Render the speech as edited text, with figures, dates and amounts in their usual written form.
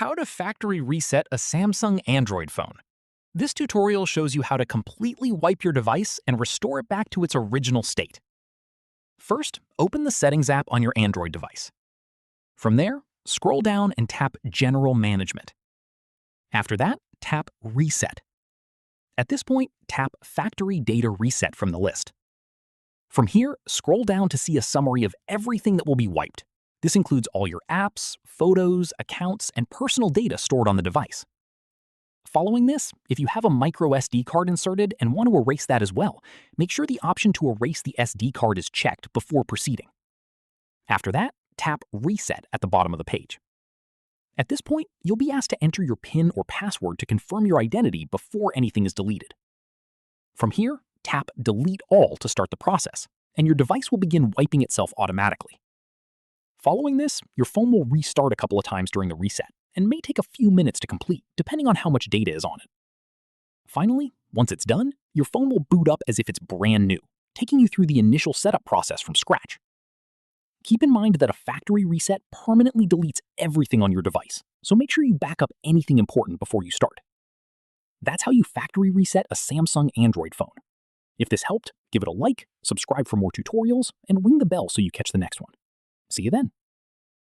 How to factory reset a Samsung Android phone. This tutorial shows you how to completely wipe your device and restore it back to its original state. First, open the Settings app on your Android device. From there, scroll down and tap General Management. After that, tap Reset. At this point, tap Factory Data Reset from the list. From here, scroll down to see a summary of everything that will be wiped. This includes all your apps, photos, accounts, and personal data stored on the device. Following this, if you have a micro SD card inserted and want to erase that as well, make sure the option to erase the SD card is checked before proceeding. After that, tap Reset at the bottom of the page. At this point, you'll be asked to enter your PIN or password to confirm your identity before anything is deleted. From here, tap Delete All to start the process, and your device will begin wiping itself automatically. Following this, your phone will restart a couple of times during the reset, and may take a few minutes to complete, depending on how much data is on it. Finally, once it's done, your phone will boot up as if it's brand new, taking you through the initial setup process from scratch. Keep in mind that a factory reset permanently deletes everything on your device, so make sure you back up anything important before you start. That's how you factory reset a Samsung Android phone. If this helped, give it a like, subscribe for more tutorials, and ring the bell so you catch the next one. See you then.